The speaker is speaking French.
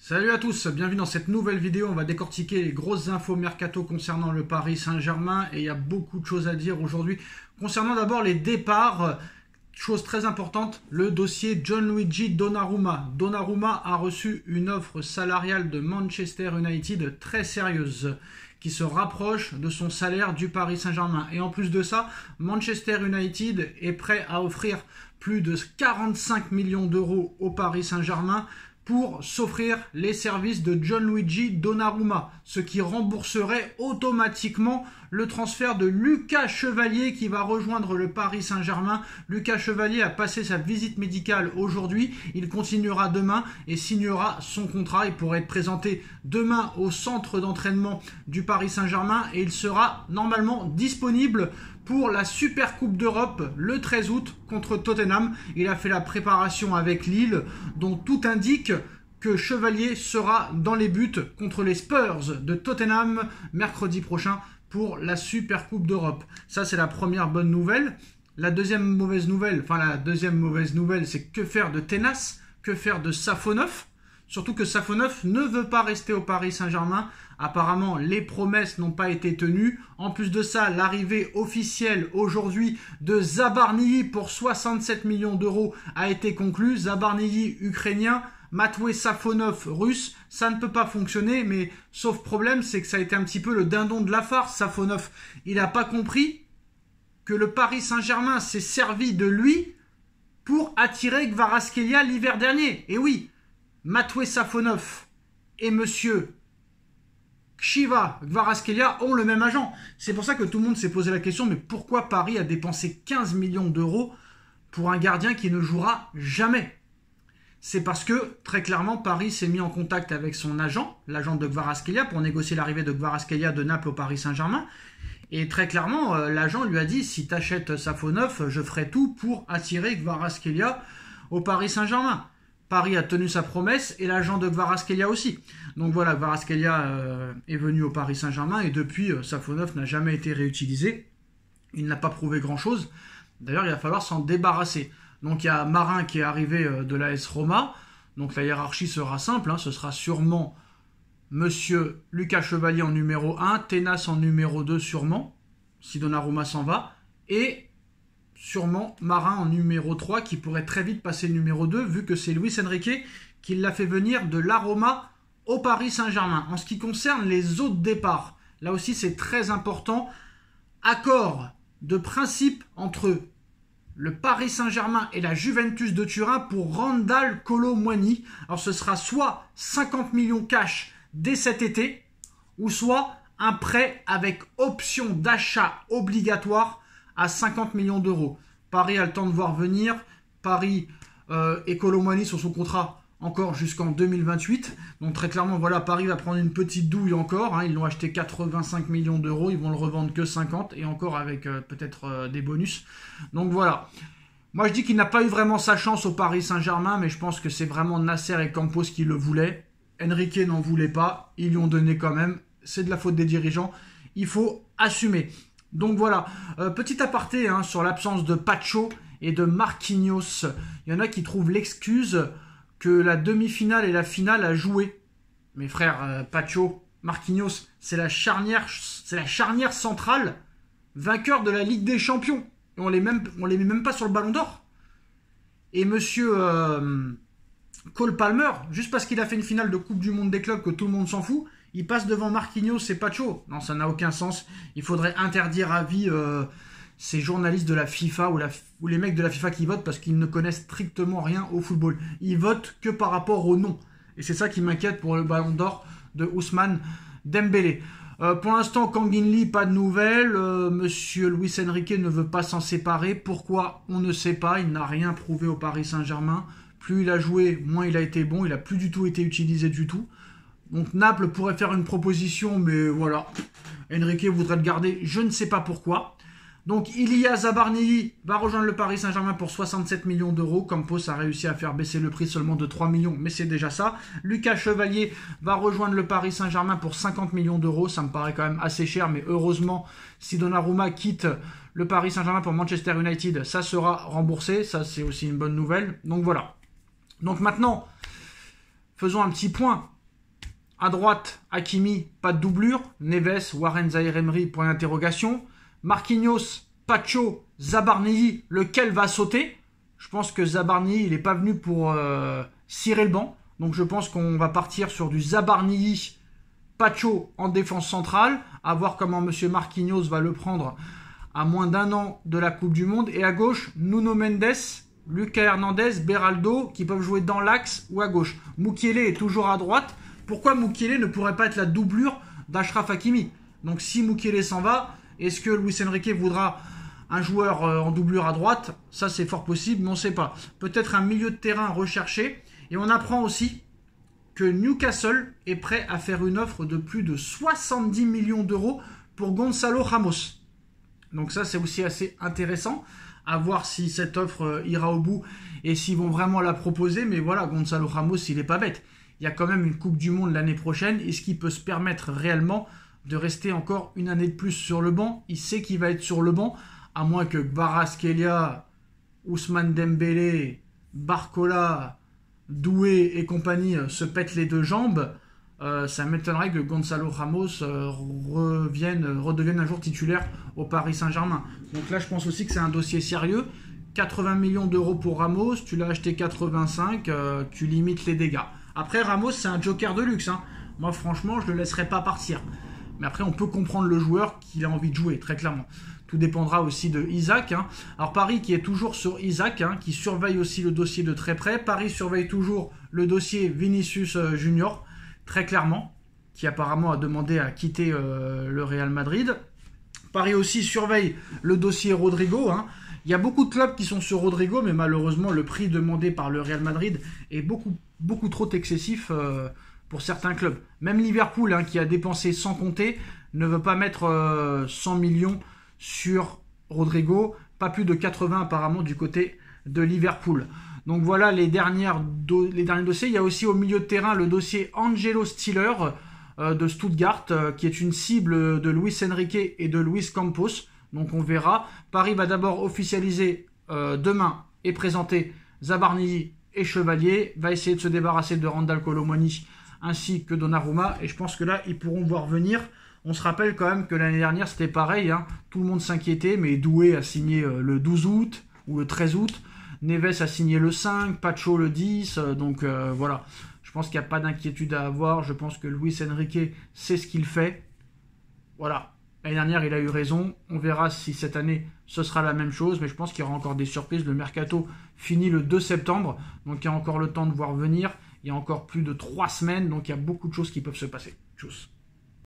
Salut à tous, bienvenue dans cette nouvelle vidéo. On va décortiquer les grosses infos mercato concernant le Paris Saint-Germain et il y a beaucoup de choses à dire aujourd'hui. Concernant d'abord les départs, chose très importante, le dossier Gianluigi Donnarumma. Donnarumma a reçu une offre salariale de Manchester United très sérieuse qui se rapproche de son salaire du Paris Saint-Germain. Et en plus de ça, Manchester United est prêt à offrir plus de 45 millions d'euros au Paris Saint-Germain pour s'offrir les services de Gianluigi Donnarumma, ce qui rembourserait automatiquement le transfert de Lucas Chevalier qui va rejoindre le Paris Saint-Germain. Lucas Chevalier a passé sa visite médicale aujourd'hui, il continuera demain et signera son contrat. Il pourrait être présenté demain au centre d'entraînement du Paris Saint-Germain et il sera normalement disponible pour la Super Coupe d'Europe le 13 août contre Tottenham. Il a fait la préparation avec Lille, dont tout indique que Chevalier sera dans les buts contre les Spurs de Tottenham mercredi prochain pour la Super Coupe d'Europe. Ça, c'est la première bonne nouvelle. La deuxième mauvaise nouvelle, c'est que faire de Tenas, que faire de Safonov. Surtout que Safonov ne veut pas rester au Paris Saint-Germain. Apparemment, les promesses n'ont pas été tenues. En plus de ça, l'arrivée officielle aujourd'hui de Zabarnyi pour 67 millions d'euros a été conclue. Zabarnyi ukrainien, Matvey Safonov russe. Ça ne peut pas fonctionner, mais sauf problème, c'est que ça a été un petit peu le dindon de la farce. Safonov, il n'a pas compris que le Paris Saint-Germain s'est servi de lui pour attirer Kvaratskhelia l'hiver dernier. Et oui, Matvey Safonov et monsieur Kshiva Kvaratskhelia ont le même agent. C'est pour ça que tout le monde s'est posé la question, mais pourquoi Paris a dépensé 15 millions d'euros pour un gardien qui ne jouera jamais? C'est parce que, très clairement, Paris s'est mis en contact avec son agent, l'agent de Kvaratskhelia, pour négocier l'arrivée de Kvaratskhelia de Naples au Paris Saint-Germain. Et très clairement, l'agent lui a dit, si tu achètes Safonov, je ferai tout pour attirer Kvaratskhelia au Paris Saint-Germain. Paris a tenu sa promesse et l'agent de Kvaratskhelia aussi. Donc voilà, Kvaratskhelia est venu au Paris Saint-Germain et depuis, Safonov n'a jamais été réutilisé. Il n'a pas prouvé grand-chose. D'ailleurs, il va falloir s'en débarrasser. Donc il y a Marin qui est arrivé de l'AS Roma. Donc la hiérarchie sera simple. Ce sera sûrement monsieur Lucas Chevalier en numéro 1, Tenas en numéro 2 sûrement, si Donnarumma s'en va. Et sûrement Marin en numéro 3 qui pourrait très vite passer numéro 2 vu que c'est Luis Enrique qui l'a fait venir de la Roma au Paris Saint-Germain. En ce qui concerne les autres départs, là aussi c'est très important. Accord de principe entre le Paris Saint-Germain et la Juventus de Turin pour Randal Kolo Muani. Alors ce sera soit 50 millions cash dès cet été ou soit un prêt avec option d'achat obligatoire à 50 millions d'euros. Paris a le temps de voir venir. Paris et Kolo Muani sur son contrat encore jusqu'en 2028. Donc très clairement, voilà, Paris va prendre une petite douille encore. Ils l'ont acheté 85 millions d'euros. Ils vont le revendre que 50 et encore avec peut-être des bonus. Donc voilà. Moi, je dis qu'il n'a pas eu vraiment sa chance au Paris Saint-Germain, mais je pense que c'est vraiment Nasser et Campos qui le voulaient. Enrique n'en voulait pas. Ils lui ont donné quand même. C'est de la faute des dirigeants. Il faut assumer. Donc voilà, petit aparté sur l'absence de Pacho et de Marquinhos. Il y en a qui trouvent l'excuse que la demi-finale et la finale a joué. Mes frères, Pacho, Marquinhos, c'est la charnière centrale, vainqueur de la Ligue des Champions. Et on les met même pas sur le Ballon d'Or. Et monsieur Cole Palmer, juste parce qu'il a fait une finale de Coupe du Monde des clubs que tout le monde s'en fout, il passe devant Marquinhos et Pacho. Non, ça n'a aucun sens. Il faudrait interdire à vie ces journalistes de la FIFA ou les mecs de la FIFA qui votent parce qu'ils ne connaissent strictement rien au football. Ils votent que par rapport au nom. Et c'est ça qui m'inquiète pour le Ballon d'Or de Ousmane Dembélé. Pour l'instant, Kangin Lee, pas de nouvelles. Monsieur Luis Enrique ne veut pas s'en séparer. Pourquoi? On ne sait pas. Il n'a rien prouvé au Paris Saint-Germain. Plus il a joué, moins il a été bon. Il n'a plus du tout été utilisé du tout. Donc Naples pourrait faire une proposition, mais voilà. Enrique voudrait le garder, je ne sais pas pourquoi. Donc Ilya Zabarnyi va rejoindre le Paris Saint-Germain pour 67 millions d'euros. Campos a réussi à faire baisser le prix seulement de 3 millions, mais c'est déjà ça. Lucas Chevalier va rejoindre le Paris Saint-Germain pour 50 millions d'euros. Ça me paraît quand même assez cher, mais heureusement, si Donnarumma quitte le Paris Saint-Germain pour Manchester United, ça sera remboursé. Ça, c'est aussi une bonne nouvelle. Donc voilà. Donc maintenant, faisons un petit point À droite, Hakimi, pas de doublure. Neves, Warren Zaïre-Emery, point d'interrogation. Marquinhos, Pacho, Zabarnyi, lequel va sauter? Je pense que Zabarnyi, il n'est pas venu pour cirer le banc. Donc je pense qu'on va partir sur du Zabarnyi, Pacho en défense centrale. À voir comment M. Marquinhos va le prendre à moins d'un an de la Coupe du Monde. Et à gauche, Nuno Mendes, Lucas Hernandez, Beraldo, qui peuvent jouer dans l'axe ou à gauche. Mukiele est toujours à droite. Pourquoi Mukiele ne pourrait pas être la doublure d'Achraf Hakimi? Donc si Mukiele s'en va, est-ce que Luis Enrique voudra un joueur en doublure à droite? Ça c'est fort possible, mais on ne sait pas. Peut-être un milieu de terrain recherché. Et on apprend aussi que Newcastle est prêt à faire une offre de plus de 70 millions d'euros pour Gonzalo Ramos. Donc ça c'est aussi assez intéressant. À voir si cette offre ira au bout et s'ils vont vraiment la proposer. Mais voilà, Gonzalo Ramos, il n'est pas bête. Il y a quand même une Coupe du Monde l'année prochaine. Est-ce qu'il peut se permettre réellement de rester encore une année de plus sur le banc? Il sait qu'il va être sur le banc, à moins que Kvaratskhelia, Ousmane Dembélé, Barcola, Doué et compagnie se pètent les deux jambes. Ça m'étonnerait que Gonzalo Ramos redevienne un jour titulaire au Paris Saint-Germain. Donc là, je pense aussi que c'est un dossier sérieux. 80 millions d'euros pour Ramos, tu l'as acheté 85, tu limites les dégâts. Après, Ramos, c'est un joker de luxe. Hein. Moi, franchement, je ne le laisserai pas partir. Mais après, on peut comprendre le joueur qu'il a envie de jouer, très clairement. Tout dépendra aussi de Isaac. Hein. Alors, Paris qui est toujours sur Isaac, hein, qui surveille aussi le dossier de très près. Paris surveille toujours le dossier Vinicius Junior, très clairement, qui apparemment a demandé à quitter le Real Madrid. Paris aussi surveille le dossier Rodrigo. Hein. Il y a beaucoup de clubs qui sont sur Rodrigo, mais malheureusement, le prix demandé par le Real Madrid est beaucoup trop excessif pour certains clubs. Même Liverpool, hein, qui a dépensé sans compter, ne veut pas mettre 100 millions sur Rodrigo. Pas plus de 80 apparemment du côté de Liverpool. Donc voilà les derniers dossiers. Il y a aussi au milieu de terrain le dossier Angelo Stiller de Stuttgart, qui est une cible de Luis Enrique et de Luis Campos. Donc on verra. Paris va d'abord officialiser demain et présenter Zabarnyi et Chevalier. Va essayer de se débarrasser de Randal Kolo Muani ainsi que Donnarumma. Et je pense que là, ils pourront voir venir. On se rappelle quand même que l'année dernière, c'était pareil. Hein. Tout le monde s'inquiétait, mais Doué a signé le 12 août ou le 13 août. Neves a signé le 5, Pacho le 10. Donc voilà. Je pense qu'il n'y a pas d'inquiétude à avoir. Je pense que Luis Enrique sait ce qu'il fait. Voilà. L'année dernière, il a eu raison. On verra si cette année, ce sera la même chose. Mais je pense qu'il y aura encore des surprises. Le mercato finit le 2 septembre. Donc, il y a encore le temps de voir venir. Il y a encore plus de 3 semaines. Donc, il y a beaucoup de choses qui peuvent se passer. Tchuss.